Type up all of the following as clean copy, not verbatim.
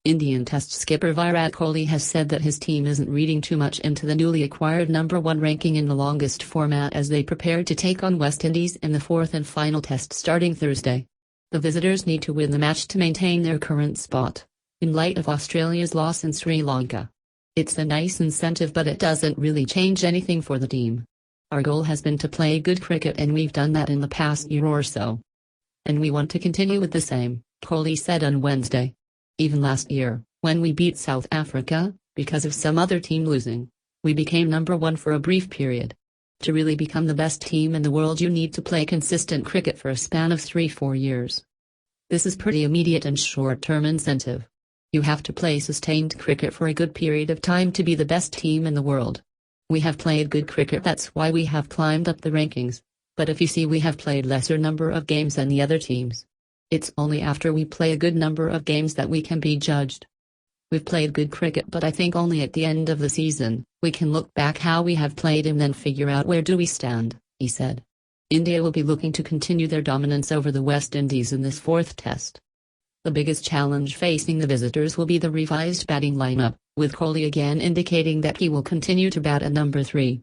Indian Test skipper Virat Kohli has said that his team isn't reading too much into the newly acquired #1 ranking in the longest format as they prepare to take on West Indies in the fourth and final test starting Thursday. The visitors need to win the match to maintain their current spot, in light of Australia's loss in Sri Lanka. It's a nice incentive, but it doesn't really change anything for the team. Our goal has been to play good cricket, and we've done that in the past year or so. And we want to continue with the same, Kohli said on Wednesday. Even last year, when we beat South Africa, because of some other team losing, we became #1 for a brief period. To really become the best team in the world, you need to play consistent cricket for a span of 3-4 years. This is pretty immediate and short-term incentive. You have to play sustained cricket for a good period of time to be the best team in the world. We have played good cricket, that's why we have climbed up the rankings. But if you see, we have played lesser number of games than the other teams. It's only after we play a good number of games that we can be judged. We've played good cricket, but I think only at the end of the season, we can look back how we have played and then figure out where do we stand, he said. India will be looking to continue their dominance over the West Indies in this fourth test. The biggest challenge facing the visitors will be the revised batting lineup, with Kohli again indicating that he will continue to bat at #3.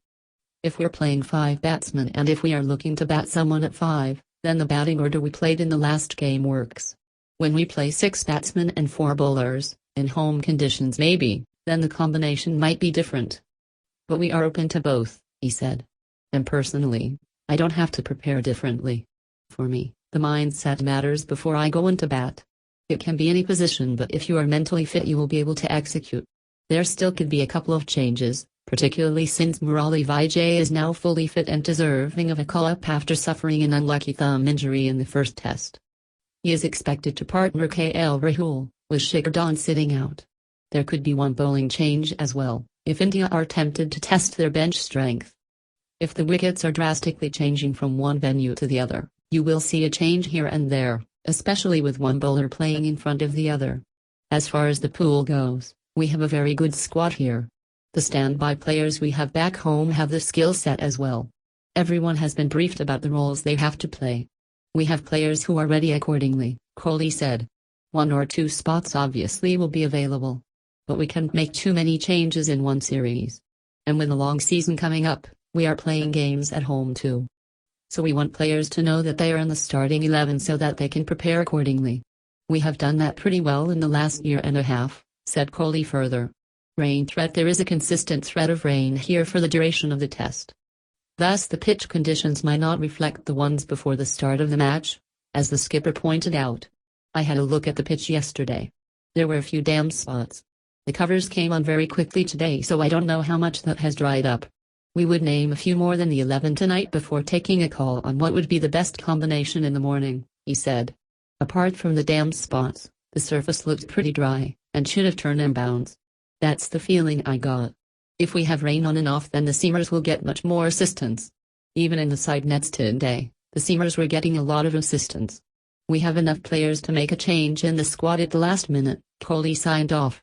If we're playing 5 batsmen and if we are looking to bat someone at 5, then the batting order we played in the last game works. When we play 6 batsmen and 4 bowlers, in home conditions maybe, then the combination might be different. But we are open to both, he said. And personally, I don't have to prepare differently. For me, the mindset matters before I go into bat. It can be any position, but if you are mentally fit you will be able to execute. There still could be a couple of changes, particularly since Murali Vijay is now fully fit and deserving of a call-up after suffering an unlucky thumb injury in the first test. He is expected to partner KL Rahul, with Shikhar Dhawan sitting out. There could be one bowling change as well, if India are tempted to test their bench strength. If the wickets are drastically changing from one venue to the other, you will see a change here and there, especially with one bowler playing in front of the other. As far as the pool goes, we have a very good squad here. The standby players we have back home have the skill set as well. Everyone has been briefed about the roles they have to play. We have players who are ready accordingly, Kohli said. 1 or 2 spots obviously will be available. But we can't make too many changes in one series. And with a long season coming up, we are playing games at home too. So we want players to know that they are in the starting 11 so that they can prepare accordingly. We have done that pretty well in the last year and a half, said Kohli further. Rain threat: there is a consistent threat of rain here for the duration of the test. Thus the pitch conditions might not reflect the ones before the start of the match, as the skipper pointed out. I had a look at the pitch yesterday. There were a few damp spots. The covers came on very quickly today, so I don't know how much that has dried up. We would name a few more than the 11 tonight before taking a call on what would be the best combination in the morning, he said. Apart from the damp spots, the surface looked pretty dry, and should have turned inbounds. That's the feeling I got. If we have rain on and off, then the seamers will get much more assistance. Even in the side nets today, the seamers were getting a lot of assistance. We have enough players to make a change in the squad at the last minute, Kohli signed off.